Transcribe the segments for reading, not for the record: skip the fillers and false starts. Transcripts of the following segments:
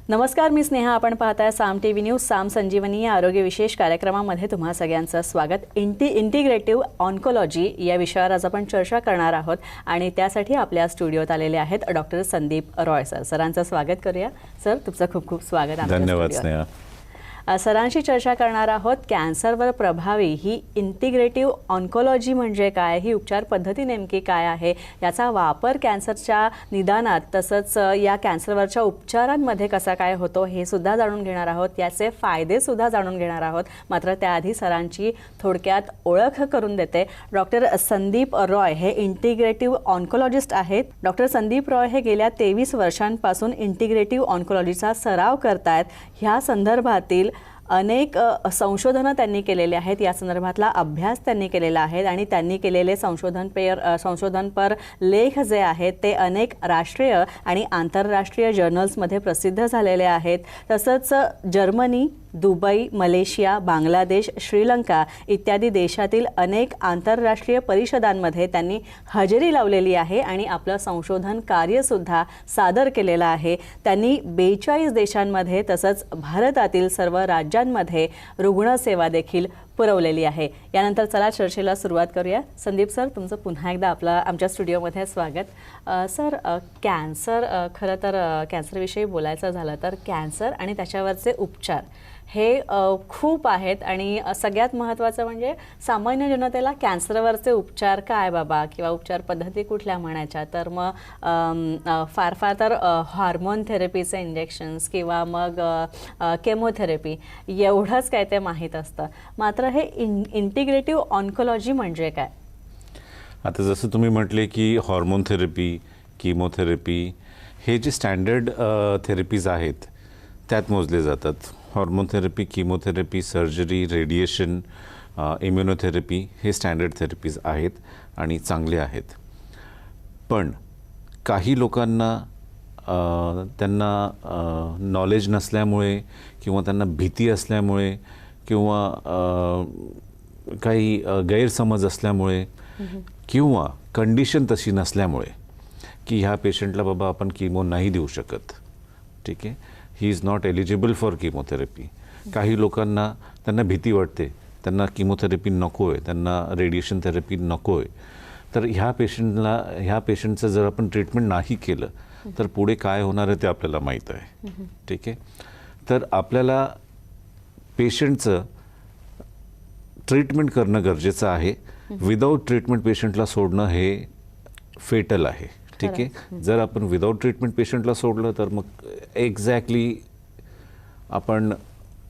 नमस्कार, मी स्नेहा. आपण पाहताय साम टीव्ही न्यूज. साम संजीवनी या आरोग्य विशेष कार्यक्रमामध्ये तुम्हा सगळ्यांचं स्वागत. इंटिग्रेटिव्ह ऑन्कोलॉजी या विषयावर आज आपण चर्चा करणार आहोत आणि त्यासाठी आपल्या स्टुडिओत आलेले आहेत डॉक्टर संदीप रॉय सर. सरांचं स्वागत करूया. सर, तुमचं खूप खूप स्वागत. धन्यवाद स्नेहा. सरांशी चर्चा करणार आहोत कॅन्सरवर प्रभावी ही इंटिग्रेटिव्ह ऑन्कोलॉजी म्हणजे काय, ही उपचार पद्धती नेमकी काय आहे, याचा वापर कॅन्सरच्या निदानात तसंच या कॅन्सरवरच्या उपचारांमध्ये कसा काय होतो हे सुद्धा जाणून घेणार आहोत. याचे फायदे सुद्धा जाणून घेणार आहोत. मात्र त्याआधी सरांची थोडक्यात ओळख करून देते. डॉक्टर संदीप रॉय हे इंटिग्रेटिव्ह ऑन्कोलॉजिस्ट आहेत. डॉक्टर संदीप रॉय हे गेल्या 23 वर्षांपासून इंटिग्रेटिव्ह ऑन्कोलॉजीचा सराव करतायत. ह्या संदर्भातील अनेक संशोधनं त्यांनी केलेले आहेत. या संदर्भातला अभ्यास त्यांनी केलेला आहे आणि त्यांनी केलेले संशोधनपर लेख जे आहेत ते अनेक राष्ट्रीय आणि आंतरराष्ट्रीय जर्नल्समध्ये प्रसिद्ध झालेले आहेत. तसंच Germany, Dubai, Malaysia, Bangladesh, Sri Lanka इत्यादी देशातील अनेक आंतरराष्ट्रीय परिषदांमध्ये त्यांनी हजेरी लावलेली आहे आणि आपलं संशोधन कार्यसुद्धा सादर केलेलं आहे. त्यांनी 42 देशांमध्ये तसंच भारतातील सर्व राज्यांमध्ये रुग्णसेवा देखील पुरवलेली आहे. यानंतर चला चर्चेला सुरुवात करूया. संदीप सर, तुमचं पुन्हा एकदा आमच्या स्टुडिओमध्ये स्वागत. सर, कॅन्सर, खरं तर कॅन्सरविषयी बोलायचं झालं तर कॅन्सर आणि त्याच्यावरचे उपचार हे खूप आहेत आणि सगळ्यात महत्त्वाचं म्हणजे सामान्य जनतेला कॅन्सरवरचे उपचार काय बाबा किंवा उपचार पद्धती कुठल्या म्हणायच्या, तर मग फार तर हार्मोन थेरपीचे इंजेक्शन्स किंवा मग केमोथेरपी एवढंच काय ते माहीत असतं. मात्र हे इंटिग्रेटिव्ह ऑन्कोलॉजी म्हणजे काय? आता जसं तुम्ही म्हटले की हार्मोन थेरपी, कीमोथेरपी हे जे स्टँडर्ड थेरपीज आहेत त्यात मोजले जातात. Hormone therapy, chemotherapy, surgery, radiation, immunotherapy हे स्टँडर्ड थेरपीज आहेत आणि चांगले आहेत. पण काही लोकांना त्यांना नॉलेज नसल्यामुळे किंवा त्यांना भीती असल्यामुळे किंवा काही गैरसमज असल्यामुळे किंवा कंडिशन तशी नसल्यामुळे की ह्या पेशंटला बाबा आपण कीमो नाही देऊ शकत, ठीक आहे, he is not eligible for chemotherapy. काही लोकांना त्यांना भीती वाटते, त्यांना कीमोथेरपी नको आहे, त्यांना रेडिएशन थेरपी नको आहे. तर ह्या पेशंटचं जर आपण ट्रीटमेंट नाही केलं तर पुढे काय होणार आहे ते आपल्याला माहीत आहे, ठीक आहे. तर आपल्याला पेशंटचं ट्रीटमेंट करणं गरजेचं आहे. विदाऊट ट्रीटमेंट पेशंटला सोडणं हे फेटल आहे, ठीक आहे. जर आपण विदाऊट ट्रीटमेंट पेशंटला सोडलं तर मग एक्झॅक्टली आपण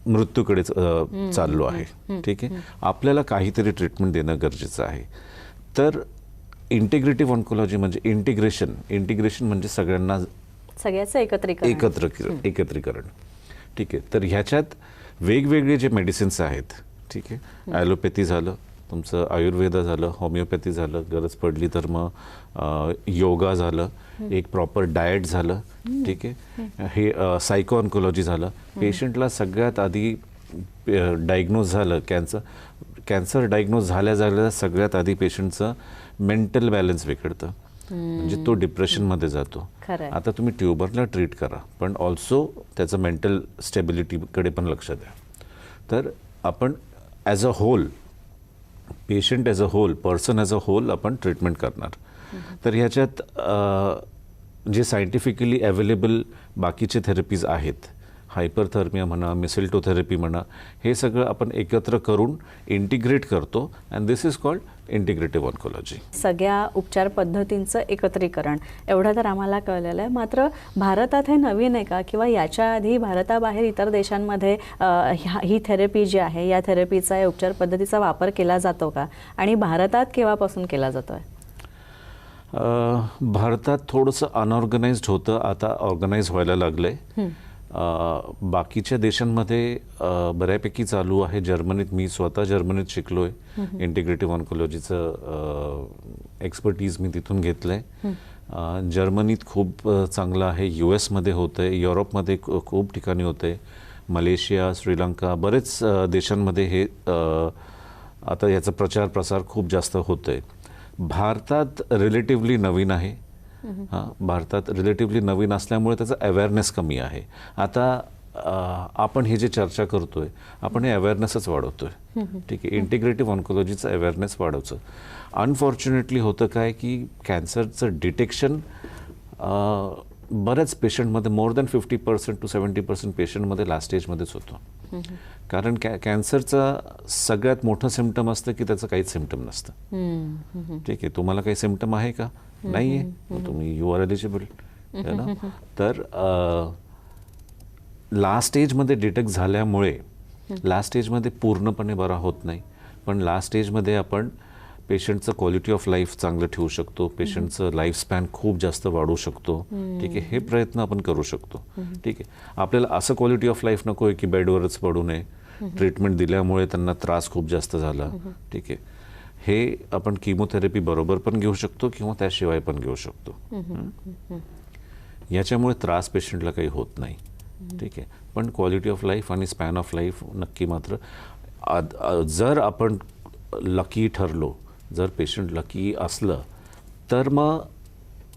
मृत्यूकडे चाललो आहे, ठीक आहे. आपल्याला काहीतरी ट्रीटमेंट देणं गरजेचं आहे. तर इंटिग्रेटिव्ह ऑन्कोलॉजी म्हणजे इंटिग्रेशन म्हणजे सगळ्याचं एकत्रीकरण, ठीक आहे. तर ह्याच्यात वेगवेगळे जे मेडिसिन्स आहेत, ठीक आहे, ॲलोपॅथी झालं, तुमचं आयुर्वेद झालं, होमिओपॅथी झालं, गरज पडली तर मग योगा झालं, एक प्रॉपर डाएट झालं, ठीक आहे, हे सायको ऑन्कोलॉजी झालं. पेशंटला सगळ्यात आधी डायग्नोज झालं कॅन्सर डायग्नोज झाल्या सगळ्यात आधी पेशंटचं मेंटल बॅलन्स बिघडतं, म्हणजे तो डिप्रेशनमध्ये जातो. आता तुम्ही ट्यूबरला ट्रीट करा पण ऑल्सो त्याचं मेंटल स्टेबिलिटीकडे पण लक्ष द्या. तर आपण as a whole patient as a whole, person as a whole आपण ट्रीटमेंट करणार. तर ह्याच्यात जे सायंटिफिकली अवेलेबल बाकीचे थेरपीज आहेत, हायपरथर्मिया म्हणा, मिसल्टोथेरपी म्हणा, हे सगळं आपण एकत्र करून इंटिग्रेट करतो and this is called integrative oncology. सगळ्या उपचार पद्धतींचं एकत्रीकरण एवढं तर आम्हाला कळलेलं आहे. मात्र भारतात हे नवीन आहे का किंवा याच्या आधी भारताबाहेर इतर देशांमध्ये ही थेरपी जी आहे या थेरपीचा, या उपचार पद्धतीचा वापर केला जातो का आणि भारतात केव्हापासून केला जातो आहे? भारतात थोडंसं अनऑर्गनाइज्ड होतं, आता ऑर्गनाइज व्हायला लागलं आहे. बाकीच्या देशांमध्ये बऱ्यापैकी चालू आहे. जर्मनीत, मी स्वतः जर्मनीत शिकलो आहे, इंटिग्रेटिव्ह ऑन्कोलॉजीचं एक्सपर्टीज मी तिथून घेतलं आहे. जर्मनीत खूप चांगलं आहे, US मध्ये होतं आहे, युरोपमध्ये खूप ठिकाणी होतं आहे, मलेशिया, श्रीलंका, बरेच देशांमध्ये हे आता याचा प्रचार प्रसार खूप जास्त होतो आहे. भारतात रिलेटिव्हली नवीन आहे हां, भारतात रिलेटिव्हली नवीन असल्यामुळे त्याचा अवेअरनेस कमी आहे. आता आपण हे जे चर्चा करतोय, आपण हे अवेअरनेसच वाढवतोय. ठीक आहे, इंटिग्रेटिव्ह ऑन्कोलॉजीचं अवेअरनेस वाढवचं. अनफॉर्च्युनेटली होतं काय की कॅन्सरचं डिटेक्शन बऱ्याच पेशंटमध्ये मोर दॅन 50% to 70% पेशंटमध्ये लास्ट स्टेजमध्येच होतो. कारण कॅन्सरचा सगळ्यात मोठं सिम्पटम असतं की त्याचं काहीच सिम्पटम नसतं. ठीक आहे, तुम्हाला काही सिम्पटम आहे का? नाही आहे, तुम्ही यू आर एलिजिबल है ना. तर लास्ट स्टेजमध्ये डिटेक्ट झाल्यामुळे लास्ट स्टेजमध्ये पूर्णपणे बरा होत नाही, पण लास्ट स्टेजमध्ये आपण पेशंटचं क्वालिटी ऑफ लाईफ चांगलं ठेवू शकतो, पेशंटचं लाईफ स्पॅन खूप जास्त वाढवू शकतो. ठीक आहे, हे प्रयत्न आपण करू शकतो. ठीक आहे, आपल्याला असं क्वालिटी ऑफ लाईफ नको आहे की बेडवरच पडू नये, ट्रीटमेंट दिल्यामुळे त्यांना त्रास खूप जास्त झाला. ठीक आहे, हे आपण किमोथेरपी बरोबर पण घेऊ शकतो किंवा त्याशिवाय पण घेऊ शकतो. याच्यामुळे त्रास पेशंटला काही होत नाही. ठीक आहे, पण क्वालिटी ऑफ लाईफ आणि स्पॅन ऑफ लाईफ नक्की मात्र जर आपण लकी ठरलो, जर पेशंट लकी असलं तर मग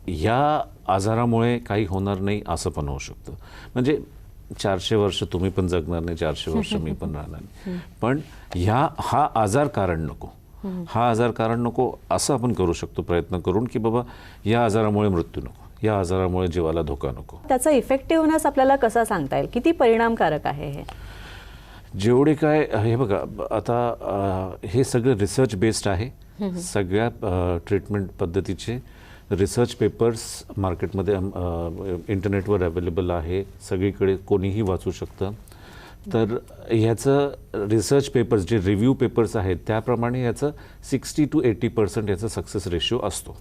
ह्या आजारामुळे काही होणार नाही असं पण होऊ शकतं. म्हणजे 400 वर्ष तुम्ही पण जगणार नाही, 400 वर्ष मी पण राहणार नाही, पण हा आजार कारण नको, हा आजार कारण नको असं आपण करू शकतो प्रयत्न करून की बाबा या आजारामुळे मृत्यू नको, या आजारामुळे जीवाला धोका नको. त्याचा इफेक्टिव्हनेस आपल्याला कसा सांगता येईल, किती परिणामकारक आहे हे? जेवढे काय हे बघा, आता हे सगळं रिसर्च बेस्ड आहे. सगळ्या ट्रीटमेंट पद्धतीचे रिसर्च पेपर्स मार्केटमध्ये इंटरनेटवर अवेलेबल आहे, सगळीकडे कोणीही वाचू शकतं. तर ह्याचं रिसर्च पेपर्स जे रिव्ह्यू पेपर्स आहेत त्याप्रमाणे ह्याचं 60 to 80% याचा सक्सेस रेशिओ असतो.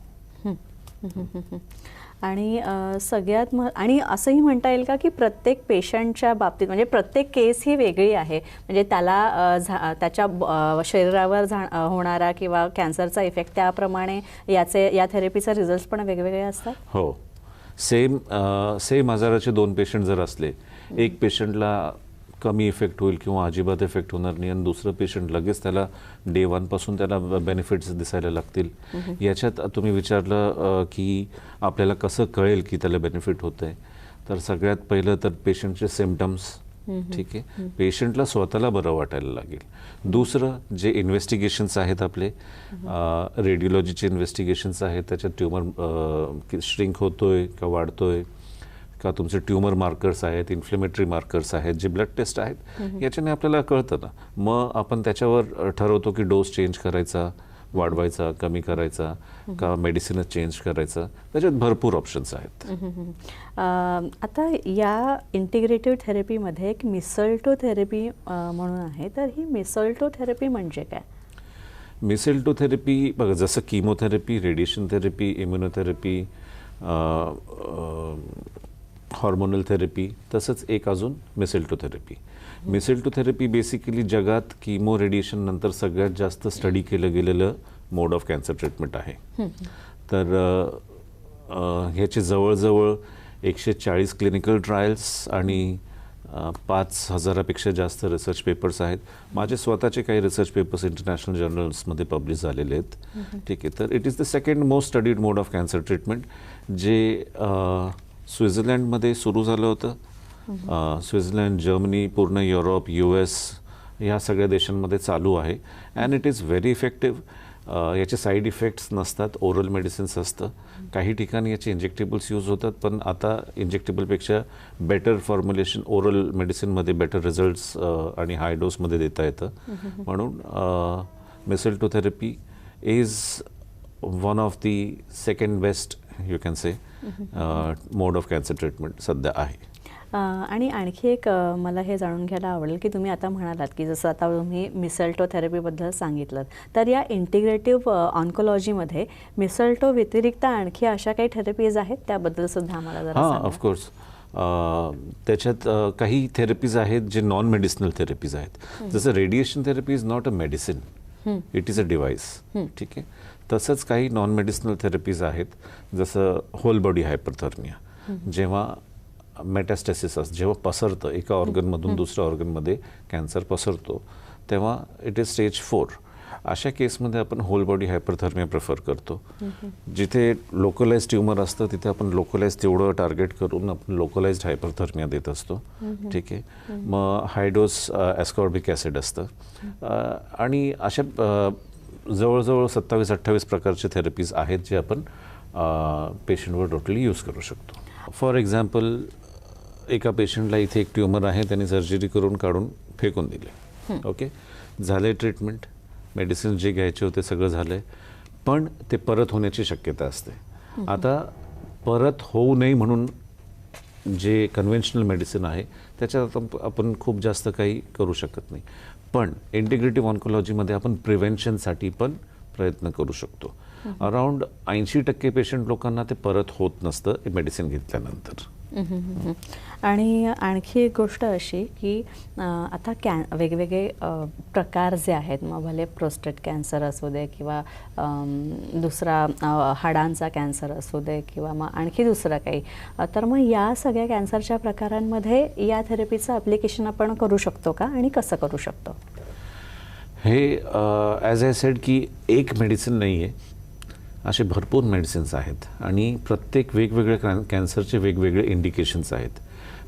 आणि सगळ्यात आणि असंही म्हणता येईल का की प्रत्येक पेशंटच्या बाबतीत म्हणजे प्रत्येक केस ही वेगळी आहे, म्हणजे त्याला त्याच्या शरीरावर होणारा किंवा कॅन्सरचा इफेक्ट त्याप्रमाणे या थेरपीचा रिझल्ट पण वेगवेगळे असतात? हो, सेम आजाराचे 2 पेशंट जर असले, एक पेशंटला कमी इफेक्ट होईल किंवा अजिबात इफेक्ट होणार नाही आणि दुसरं पेशंट लगेच त्याला डे 1 पासून त्याला बेनिफिट्स दिसायला लागतील. याच्यात तुम्ही विचारलं की आपल्याला कसं कळेल की त्याला बेनिफिट होतं आहे, तर सगळ्यात पहिलं तर पेशंटचे सिम्पटम्स. ठीक आहे, पेशंटला स्वतःला बरं वाटायला लागेल. दुसरं जे इन्व्हेस्टिगेशन्स आहेत आपले रेडिओलॉजीचे इन्व्हेस्टिगेशन्स आहेत, त्याच्यात ट्युमर श्रिंक होतोय का वाढतोय का, तुमचे ट्युमर मार्कर्स आहेत, इन्फ्लेमेटरी मार्कर्स आहेत, जे ब्लड टेस्ट आहेत, याच्याने आपल्याला कळतं ना. मग आपण त्याच्यावर ठरवतो की डोस चेंज करायचा, वाढवायचा, कमी करायचा का मेडिसिनच चेंज करायचा. त्याच्यात भरपूर ऑप्शन्स आहेत. आता या इंटिग्रेटिव्ह थेरपीमध्ये एक मिसल्टो थेरपी म्हणून आहे, तर ही मिसल्टो थेरपी म्हणजे काय? मिसल्टो थेरपी बघा, जसं chemotherapy, radiation therapy, immunotherapy, hormonal therapy, तसंच एक अजून मिसल्टो थेरपी. मिसल्टो थेरपी बेसिकली जगात किमो रेडिएशन नंतर सगळ्यात जास्त स्टडी केलं गेलेलं मोड ऑफ कॅन्सर ट्रीटमेंट आहे. तर ह्याचे जवळजवळ 140 क्लिनिकल ट्रायल्स आणि 5,000पेक्षा जास्त रिसर्च पेपर्स आहेत. माझे स्वतःचे काही रिसर्च पेपर्स इंटरनॅशनल जर्नल्समध्ये पब्लिश झालेले आहेत. ठीक आहे, तर it is the second most studied mode of cancer treatment, जे स्वित्झर्लंडमध्ये सुरू झालं होतं. स्वित्झर्लंड, जर्मनी, पूर्ण युरोप, US ह्या सगळ्या देशांमध्ये चालू आहे. And it is very effective. याचे साईड इफेक्ट्स नसतात, ओरल मेडिसिन्स असतं. काही ठिकाणी याचे इंजेक्टेबल्स यूज होतात, पण आता इंजेक्टेबलपेक्षा बेटर फॉर्म्युलेशन ओरल मेडिसिनमध्ये बेटर रिझल्ट्स आणि हाय डोसमध्ये देता येतं. म्हणून mistletoe therapy is one of the second best you can say mode of cancer treatment सध्या आहे. आणि आणखी एक मला हे जाणून घ्यायला आवडेल की तुम्ही आता म्हणालात की जसं आता तुम्ही मिसल्टो थेरपीबद्दल सांगितलं, तर या इंटिग्रेटिव्ह ऑन्कोलॉजीमध्ये मिसल्टो व्यतिरिक्त आणखी अशा काही थेरपीज आहेत त्याबद्दल सुद्धा आम्हाला जरा सांगा. ऑफकोर्स त्याच्यात काही थेरपीज आहेत जे नॉन मेडिसिनल थेरपीज आहेत. जसं radiation therapy is not a medicine, it is a device. ठीक आहे, तसंच काही नॉन मेडिसिनल थेरपीज आहेत, जसं होल बॉडी हायपरथर्मिया. जेव्हा मेटास्टेसिस जेव्हा पसरतं, एका ऑर्गनमधून दुसऱ्या ऑर्गनमध्ये कॅन्सर पसरतो, तेव्हा इट इज स्टेज 4. अशा केसमध्ये आपण होल बॉडी हायपरथर्मिया प्रेफर करतो. जिथे लोकलाइज ट्युमर असतं तिथे आपण लोकलाइज तेवढं टार्गेट करून आपण लोकलाइज्ड हायपरथर्मिया देत असतो. ठीक आहे. मग हाय डोस ॲस्कॉर्बिक ॲसिड असतं आणि अशा जवळजवळ 27-28 प्रकारचे थेरपीज आहेत जे आपण पेशंटवर टोटली यूज करू शकतो. फॉर एक्झाम्पल एका पेशंटला इथे एक ट्युमर आहे, त्यांनी सर्जरी करून काढून फेकून दिले. ओके, झाले ट्रीटमेंट, मेडिसिन जे घ्यायचे होते सगळं झालं आहे, पण ते परत होण्याची शक्यता असते. आता परत होऊ नये म्हणून जे कन्व्हेन्शनल मेडिसिन आहे त्याच्यात आपण खूप जास्त काही करू शकत नाही. पण इंटिग्रेटिव्ह ऑन्कोलॉजीमध्ये आपण प्रिव्हेन्शनसाठी पण प्रयत्न करू शकतो. अराउंड 80% पेशंट लोकांना ते परत होत नसतं मेडिसिन घेतल्यानंतर. आणि आणखी एक गोष्ट अशी की आता वेगवेगळे प्रकार जे आहेत, मग भले प्रोस्टेट कॅन्सर असू दे किंवा दुसरा हाडांचा कॅन्सर असू दे किंवा मग आणखी दुसरं काही, तर मग या सगळ्या कॅन्सरच्या प्रकारांमध्ये या थेरपीचं ॲप्लिकेशन आपण करू शकतो का आणि कसं करू शकतो? हे ॲज आय सेड की एक मेडिसिन नाही आहे, असे भरपूर मेडिसिन्स आहेत आणि प्रत्येक वेगवेगळ्या कॅन्सरचे वेगवेगळे इंडिकेशन्स आहेत.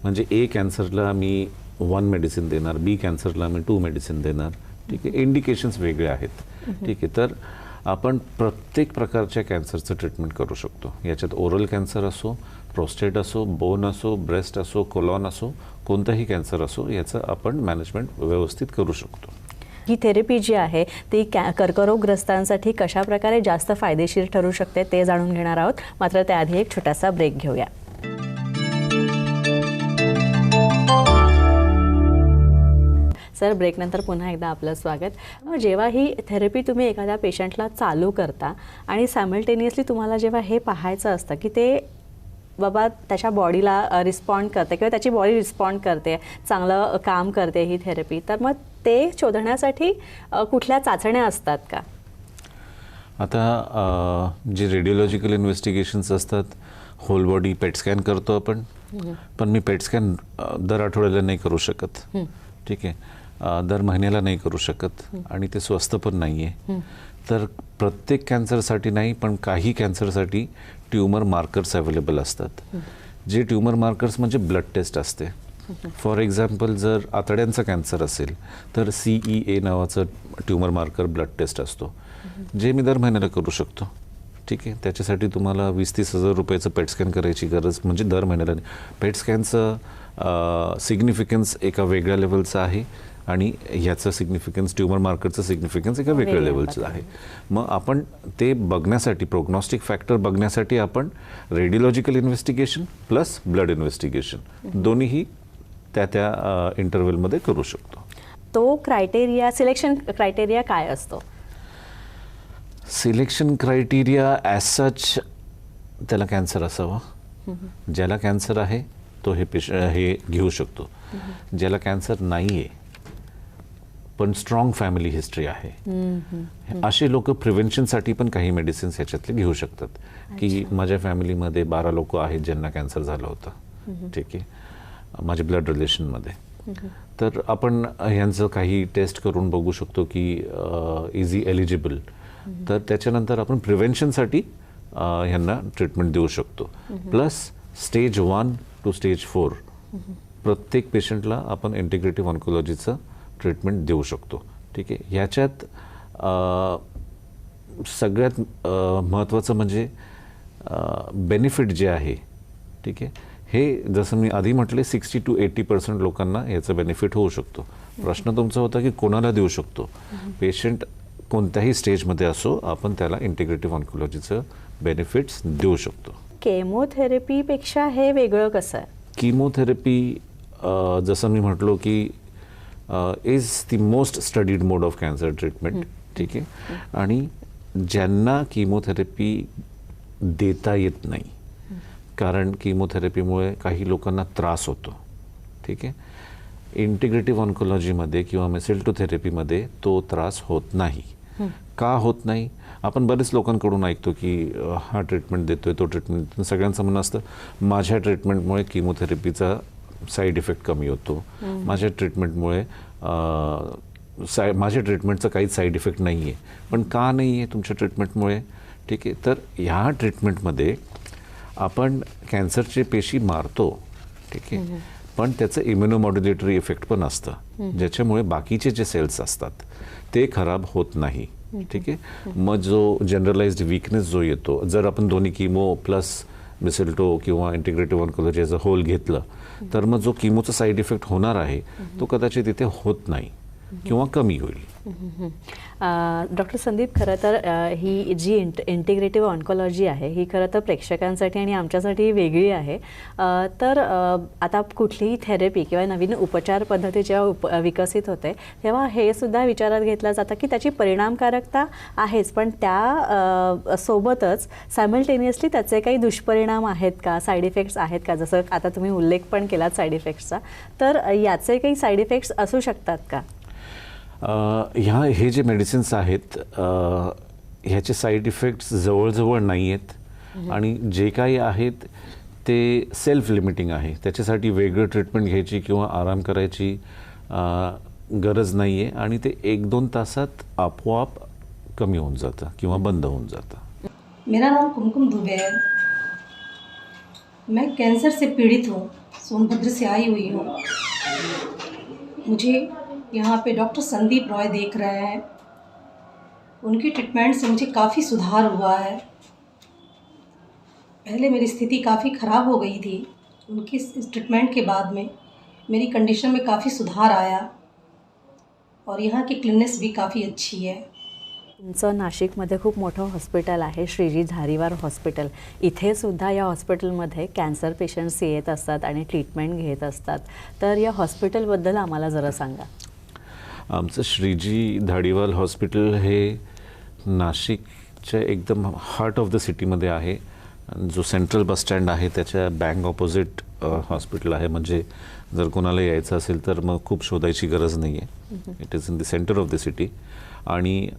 म्हणजे ए कॅन्सरला मी 1 मेडिसिन देणार, बी कॅन्सरला मी 2 मेडिसिन देणार. ठीक आहे, इंडिकेशन्स वेगळे आहेत. ठीक आहे, तर आपण प्रत्येक प्रकारच्या कॅन्सरचं ट्रीटमेंट करू शकतो. याच्यात ओरल कॅन्सर असो, प्रोस्टेट असो, बोन असो, ब्रेस्ट असो, कोलॉन असो, कोणताही कॅन्सर असो, याचं आपण मॅनेजमेंट व्यवस्थित करू शकतो. ही थेरपी जी आहे ती कर्करोगग्रस्तांसाठी कशा प्रकारे जास्त फायदेशीर ठरू शकते ते जाणून घेणार आहोत. मात्र त्याआधी एक छोटासा ब्रेक घेऊया. सर, ब्रेकनंतर पुन्हा एकदा आपलं स्वागत. जेव्हा ही थेरपी तुम्ही एखाद्या पेशंटला चालू करता आणि सायमल्टेनियसली तुम्हाला जेव्हा हे पाहायचं असतं की ते बाबा त्याच्या बॉडीला रिस्पॉन्ड करते किंवा त्याची बॉडी रिस्पॉन्ड करते, चांगलं काम करते ही थेरपी, तर मग ते शोधण्यासाठी कुठल्या चाचण्या असतात का? आता जे रेडिओलॉजिकल इन्व्हेस्टिगेशन्स असतात, होल बॉडी पेट स्कॅन करतो आपण, पण मी पेट स्कॅन दर आठवड्याला नाही करू शकत. ठीक आहे, दर महिन्याला नाही करू शकत आणि ते स्वस्त पण नाही आहे. तर प्रत्येक कॅन्सरसाठी नाही, पण काही कॅन्सरसाठी ट्यूमर मार्कर्स अवेलेबल असतात. जे ट्यूमर मार्कर्स म्हणजे ब्लड टेस्ट असते. फॉर एक्झाम्पल जर आतड्यांचा कॅन्सर असेल तर CEA नावाचं ट्यूमर मार्कर ब्लड टेस्ट असतो, जे मी दर महिन्याला करू शकतो. ठीक आहे, त्याच्यासाठी तुम्हाला 20-30 हजार रुपयाचं पेट स्कॅन करायची गरज, म्हणजे दर महिन्याला. पेट स्कॅनचं सिग्निफिकन्स एका वेगळ्या लेवलचं आहे आणि ह्याचं सिग्निफिकन्स, ट्यूमर मार्करचं सिग्निफिकन्स एका वेगळ्या लेवलचं आहे. मग आपण ते बघण्यासाठी, प्रोग्नॉस्टिक फॅक्टर बघण्यासाठी आपण रेडिओलॉजिकल इन्व्हेस्टिगेशन प्लस ब्लड इन्व्हेस्टिगेशन दोन्हीही त्या इंटरव्हलमध्ये करू शकतो. तो क्रायटेरिया, सिलेक्शन क्रायटेरिया काय असतो? सिलेक्शन क्रायटेरिया ॲज सच त्याला कॅन्सर असावा. ज्याला कॅन्सर आहे तो हे घेऊ शकतो. ज्याला कॅन्सर नाही आहे पण स्ट्रॉंग फॅमिली हिस्ट्री आहे, असे लोक प्रिव्हेन्शनसाठी पण काही मेडिसिन्स ह्याच्यातले घेऊ शकतात. की माझ्या फॅमिलीमध्ये 12 लोक आहेत ज्यांना कॅन्सर झाला होता. ठीक आहे, माझ्या ब्लड रिलेशनमध्ये, तर आपण ह्यांचं काही टेस्ट करून बघू शकतो की इज ही एलिजिबल. तर त्याच्यानंतर आपण प्रिव्हेन्शनसाठी ह्यांना ट्रीटमेंट देऊ शकतो. प्लस स्टेज 1 to स्टेज 4 प्रत्येक पेशंटला आपण इंटिग्रेटिव्ह ऑन्कोलॉजीचं ट्रीटमेंट देऊ शकतो. ठीक आहे, ह्याच्यात सगळ्यात महत्त्वाचं म्हणजे बेनिफिट जे आहे, ठीक आहे, हे जसं मी आधी म्हटले 60 to 80% लोकांना याचं बेनिफिट होऊ शकतो. प्रश्न तुमचा होता की कोणाला देऊ शकतो. पेशंट कोणत्याही स्टेजमध्ये असो, आपण त्याला इंटिग्रेटिव्ह ऑन्कोलॉजीचं बेनिफिट्स देऊ शकतो. केमोथेरपीपेक्षा हे वेगळं कसं आहे? कीमोथेरपी जसं मी म्हटलो की is the most studied mode of cancer treatment. ठीक आहे, आणि ज्यांना कीमोथेरपी देता येत नाही, कारण कीमोथेरपीमुळे काही लोकांना त्रास होतो. ठीक आहे, इंटिग्रेटिव्ह ऑन्कोलॉजीमध्ये किंवा मेसेल्टोथेरपीमध्ये तो त्रास होत नाही. का होत नाही? आपण बरेच लोकांकडून ऐकतो की हा ट्रीटमेंट देतोय, तो ट्रीटमेंट देतो. सगळ्यांचं म्हणणं असतं माझ्या ट्रीटमेंटमुळे कीमोथेरपीचा साईड इफेक्ट कमी होतो, माझ्या ट्रीटमेंटमुळे माझ्या ट्रीटमेंटचा काहीच साईड इफेक्ट नाही आहे. पण का नाही आहे तुमच्या ट्रीटमेंटमुळे? ठीक आहे, तर ह्या ट्रीटमेंटमध्ये आपण कॅन्सरचे पेशी मारतो, ठीक आहे, पण त्याचं इम्युनोमॉड्युलेटरी इफेक्ट पण असतं, ज्याच्यामुळे बाकीचे जे सेल्स असतात ते खराब होत नाही. ठीक आहे, मग जो जनरलाइज्ड वीकनेस जो येतो, जर आपण दोन्ही किमो प्लस मिसेल्टो किंवा integrative oncology as a whole घेतलं तर मग जो किमोचा साईड इफेक्ट होणार आहे तो कदाचित इथे होत नाही किंवा कमी होईल. डॉक्टर संदीप, खरं तर ही जी इंटिग्रेटिव्ह ऑन्कोलॉजी आहे ही खरं तर प्रेक्षकांसाठी आणि आमच्यासाठी वेगळी आहे. तर आता कुठलीही थेरपी किंवा नवीन उपचार पद्धती जेव्हा विकसित होते तेव्हा हे सुद्धा विचारात घेतलं जातं की त्याची परिणामकारकता आहेच, पण त्या सोबतच सायमल्टेनियसली त्याचे काही दुष्परिणाम आहेत का, साईड इफेक्ट्स आहेत का, जसं आता तुम्ही उल्लेख पण केलात साईड इफेक्ट्सचा, तर याचे काही साईड इफेक्ट्स असू शकतात का? हे जे मेडिसिन्स आहेत ह्याचे साईड इफेक्ट्स जवळजवळ नाही आहेत आणि जे काही आहेत ते सेल्फ लिमिटिंग आहे. त्याच्यासाठी वेगळं ट्रीटमेंट घ्यायची किंवा आराम करायची गरज नाही आहे आणि ते 1-2 तासात आपोआप कमी होऊन जातं किंवा बंद होऊन जातं. मेरा नाम कुमकुम दुबे है. मैं कैंसर से पीड़ित हूँ, सोनभद्र से आई हुई हूँ. मुझे यहाँ पे डॉक्टर संदीप रॉय देख रहे हैं. उनकी ट्रीटमेंट से मुझे काफ़ी सुधार हुआ है. पहले मेरी स्थिति काफ़ी ख़राब हो गई थी. उनकी इस ट्रीटमेंट के बाद में मेरी कंडीशन में काफ़ी सुधार आया और यहाँ की क्लीननेस भी काफ़ी अच्छी है. तुमचं नाशिकमध्ये खूप मोठं हॉस्पिटल आहे, श्रीजी धारीवार हॉस्पिटल. इथे सुद्धा या हॉस्पिटलमध्ये कॅन्सर पेशंट्स येत असतात आणि ट्रीटमेंट घेत असतात. तर या हॉस्पिटलबद्दल आम्हाला जरा सांगा. आमचं श्रीजी धारीवाल हॉस्पिटल हे नाशिकच्या एकदम हार्ट ऑफ द सिटीमध्ये आहे. जो सेंट्रल बस स्टँड आहे त्याच्या बँक ऑपोजिट हॉस्पिटल आहे. म्हणजे जर कोणाला यायचं असेल तर मग खूप शोधायची गरज नाही आहे. It is in the centre of the city. आणि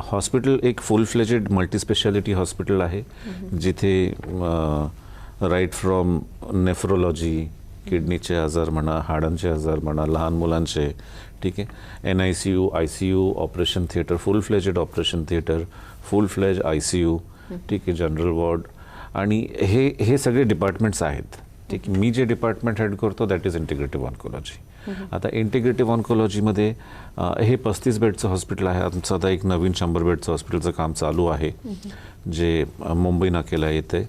हॉस्पिटल एक फुल फ्लेजेड मल्टीस्पेशालिटी हॉस्पिटल आहे जिथे राईट फ्रॉम नेफ्रोलॉजी, किडनीचे आजार म्हणा, हाडांचे आजार म्हणा, लहान मुलांचे, ठीक आहे, NICU, ICU, ऑपरेशन थिएटर, फुल फ्लेजेड ऑपरेशन थिएटर, फुल फ्लेज ICU, ठीक आहे, जनरल वॉर्ड आणि हे सगळे डिपार्टमेंट्स आहेत. ठीक आहे, मी जे डिपार्टमेंट हेड करतो दॅट इज इंटिग्रेटिव्ह ऑन्कोलॉजी. आता इंटिग्रेटिव्ह ऑन्कोलॉजीमध्ये हे 35 बेडचं हॉस्पिटल आहे. आमचं आता एक नवीन 100 बेडचं हॉस्पिटलचं काम चालू आहे जे मुंबई नाक्याला येते,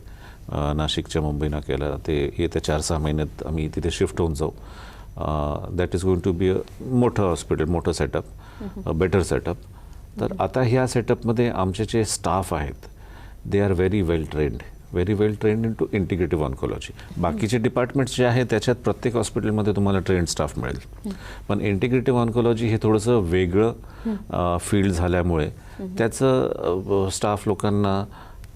नाशिकच्या मुंबई नाक्याला. ते येत्या 4-6 महिन्यात आम्ही तिथे शिफ्ट होऊन जाऊ. That is going to be a मोठं हॉस्पिटल, मोठं सेटअप, बेटर सेटअप. तर आता ह्या सेटअपमध्ये आमचे जे स्टाफ आहेत they are very well trained in to integrative oncology. बाकीचे डिपार्टमेंट्स जे आहेत त्याच्यात प्रत्येक हॉस्पिटलमध्ये तुम्हाला ट्रेंड स्टाफ मिळेल, पण इंटिग्रेटिव्ह ऑन्कोलॉजी हे थोडंसं वेगळं फील्ड झाल्यामुळे त्याचं स्टाफ लोकांना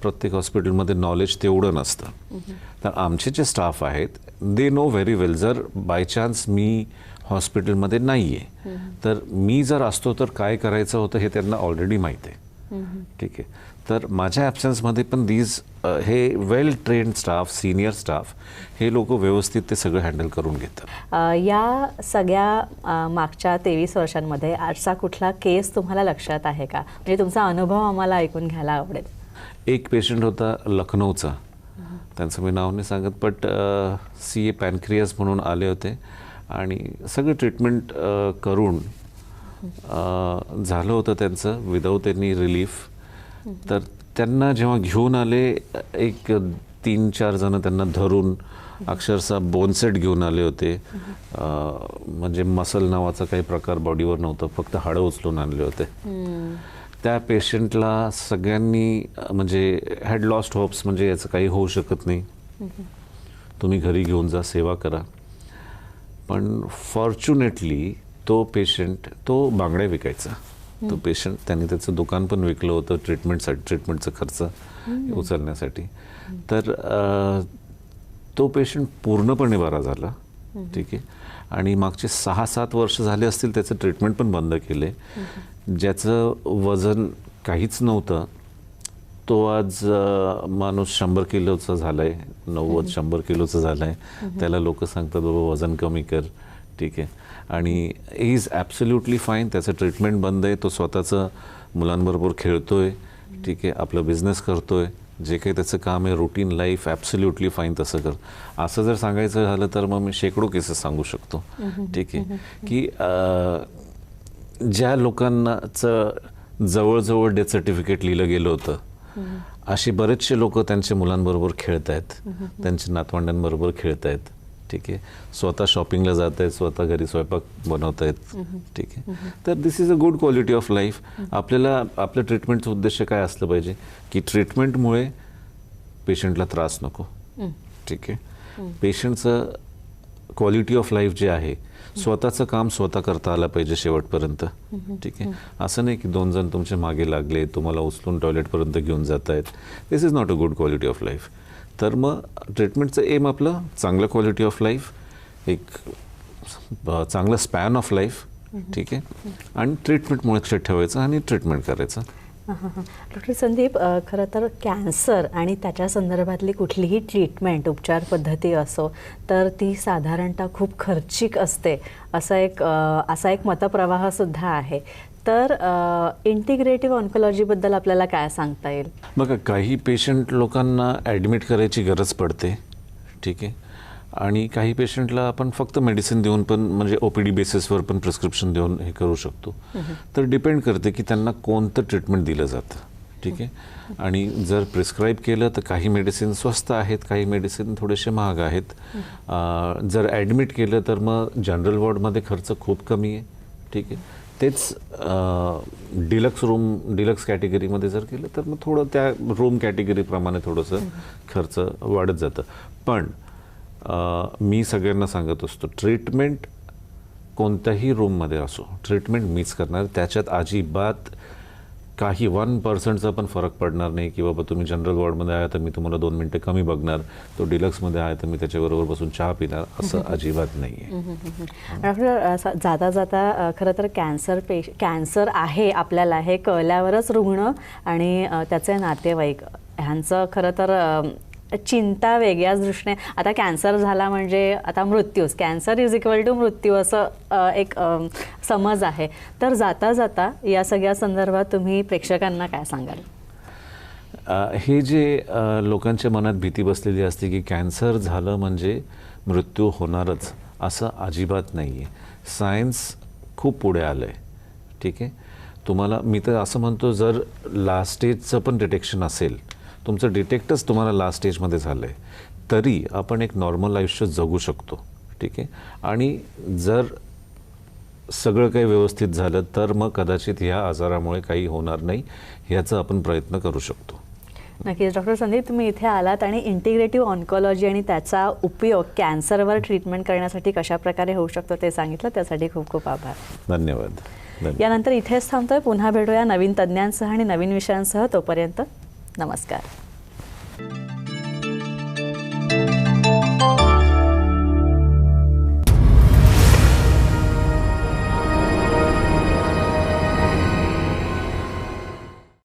प्रत्येक हॉस्पिटलमध्ये नॉलेज तेवढं नसतं. तर आमचे जे स्टाफ आहेत दे नो व्हेरी वेल. जर बाय चान्स मी हॉस्पिटलमध्ये नाही आहे तर मी जर असतो तर काय करायचं होतं हे त्यांना ऑलरेडी माहीत आहे. ठीक आहे, तर माझ्या ॲब्सेन्समध्ये पण हे वेल ट्रेन्ड स्टाफ, सिनियर स्टाफ हे लोक व्यवस्थित ते सगळं हँडल करून घेतात. या सगळ्या मागच्या 23 वर्षांमध्ये आजचा कुठला केस तुम्हाला लक्षात आहे का? म्हणजे तुमचा अनुभव आम्हाला ऐकून घ्यायला आवडेल. एक पेशंट होता लखनौचा, त्यांचं मी नाव नाही सांगत, बट CA पॅनक्रियास म्हणून आले होते आणि सगळं ट्रीटमेंट करून झालं होतं त्यांचं विदाऊट एनी रिलीफ. तर त्यांना जेव्हा घेऊन आले, एक 3-4 जण त्यांना धरून अक्षरशः बोनसेट घेऊन आले होते. म्हणजे मसल नावाचा काही प्रकार बॉडीवर नव्हता, फक्त हाडं उचलून आणले होते. त्या पेशंटला सगळ्यांनी म्हणजे हॅड लॉस्ट होप्स, म्हणजे याचं काही होऊ शकत नाही, तुम्ही घरी घेऊन जा, सेवा करा. पण फॉर्च्युनेटली तो पेशंट, तो बांगड्या विकायचा तो पेशंट, त्यांनी त्याचं दुकान पण विकलं होतं ट्रीटमेंटचा खर्च उचलण्यासाठी. तर तो पेशंट पूर्णपणे बरा झाला. ठीक आहे, आणि मागचे 6-7 वर्ष झाले असतील त्याचं ट्रीटमेंट पण बंद केले. ज्याचं वजन काहीच नव्हतं तो आज माणूस 100 किलोचा झाला आहे, 90-100 किलोचा झाला आहे. त्याला लोक सांगतात बाबा वजन कमी कर. ठीक आहे, आणि ही इज ॲब्सोल्युटली फाईन. त्याचं ट्रीटमेंट बंद आहे, तो स्वतःचं मुलांबरोबर खेळतोय, ठीक आहे, आपलं बिझनेस करतोय, जे काही त्याचं काम आहे रुटीन लाईफ ॲब्सोल्युटली फाईन तसं कर. असं जर सांगायचं झालं तर मग मी शेकडो केसेस सांगू शकतो, ठीक आहे, की ज्या लोकांनाचं जवळजवळ डेथ सर्टिफिकेट लिहिलं गेलं होतं, अशी बरेचसे लोक त्यांच्या मुलांबरोबर खेळत आहेत, त्यांच्या नातवंडांबरोबर खेळत आहेत, ठीक आहे, स्वतः शॉपिंगला जात आहेत, स्वतः घरी स्वयंपाक बनवत आहेत, ठीक आहे. तर this is a good quality of life. आपल्याला आपल्या ट्रीटमेंटचं उद्देश काय असलं पाहिजे की ट्रीटमेंटमुळे पेशंटला त्रास नको, ठीक आहे. पेशंटचं क्वालिटी ऑफ लाईफ जे आहे, स्वतःचं काम स्वतः करता आलं पाहिजे शेवटपर्यंत, ठीक आहे. असं नाही की 2 जण तुमच्या मागे लागले, तुम्हाला उचलून टॉयलेटपर्यंत घेऊन जात आहेत. This is not a good quality of life. तर मग ट्रीटमेंटचं एम आपलं चांगलं क्वालिटी ऑफ लाईफ, एक चांगलं स्पॅन ऑफ लाईफ, ठीक आहे, आणि ट्रीटमेंटमुळे लक्षात ठेवायचं आणि ट्रीटमेंट करायचं. डॉक्टर संदीप, खरं तर कॅन्सर आणि त्याच्या संदर्भातली कुठलीही ट्रीटमेंट, उपचार पद्धती असो, तर ती साधारणतः खूप खर्चिक असते, असा एक मतप्रवाहसुद्धा आहे. तर इंटिग्रेटिव्ह ऑन्कोलॉजीबद्दल आपल्याला काय सांगता येईल? बघा, काही पेशंट लोकांना ॲडमिट करायची गरज पडते, ठीक आहे, आणि काही पेशंटला आपण फक्त मेडिसिन देऊन पण, म्हणजे OPD बेसिसवर पण प्रिस्क्रिप्शन देऊन हे करू शकतो. तर डिपेंड करते की त्यांना कोणतं ट्रीटमेंट दिलं जातं, ठीक आहे. आणि जर प्रिस्क्राईब केलं तर काही मेडिसिन स्वस्त आहेत, काही मेडिसिन थोडेसे महाग आहेत. जर ॲडमिट केलं तर मग जनरल वॉर्डमध्ये खर्च खूप कमी आहे, ठीक आहे. तेच डिलक्स कॅटेगरीमध्ये जर केलं तर मग थोडं त्या रूम कॅटेगरीप्रमाणे थोडंसं खर्च वाढत जातं. पण मी सगळ्यांना सांगत असतो, ट्रीटमेंट कोणत्याही रूममध्ये असो, ट्रीटमेंट मीच करणार. त्याच्यात अजिबात काही 1% पण फरक पडणार नाही की बाबा तुम्ही जनरल वॉर्डमध्ये आहे तर मी तुम्हाला 2 मिनटं कमी बघणार, तो डिलक्समध्ये आहे तर मी त्याच्याबरोबर बसून चहा पिणार, असं अजिबात नाही आहे. डॉक्टर, जाता जाता खरं तर कॅन्सर आहे आपल्याला हे कळल्यावरच रुग्ण आणि त्याचे नातेवाईक ह्यांचं खरं तर चिंता वेगळ्याच दृष्टीने, आता कॅन्सर झाला म्हणजे आता मृत्यूच, कॅन्सर इज इक्वल टू मृत्यू असं एक समज आहे. तर जाता जाता या सगळ्या संदर्भात तुम्ही प्रेक्षकांना काय सांगाल? हे जे लोकांच्या मनात भीती बसलेली असते की कॅन्सर झालं म्हणजे मृत्यू होणारच, असं अजिबात नाही आहे. सायन्स खूप पुढे आलं आहे, ठीक आहे. तुम्हाला, मी तर असं म्हणतो, जर लास्ट स्टेजचं पण डिटेक्शन असेल, तुमचं डिटेक्टच तुम्हाला लास्ट स्टेजमध्ये झालं आहे, तरी आपण एक नॉर्मल आयुष्य जगू शकतो, ठीक आहे. आणि जर सगळं काही व्यवस्थित झालं तर मग कदाचित ह्या आजारामुळे काही होणार नाही, ह्याचा आपण प्रयत्न करू शकतो. नक्कीच. डॉक्टर संदीप, तुम्ही इथे आलात आणि इंटिग्रेटिव्ह ऑन्कोलॉजी आणि त्याचा उपयोग कॅन्सरवर ट्रीटमेंट करण्यासाठी कशा प्रकारे होऊ शकतो ते सांगितलं, त्यासाठी खूप खूप आभार. धन्यवाद. यानंतर इथेच थांबतोय. पुन्हा भेटूया नवीन तज्ज्ञांसह आणि नवीन विषयांसह. तोपर्यंत नमस्कार.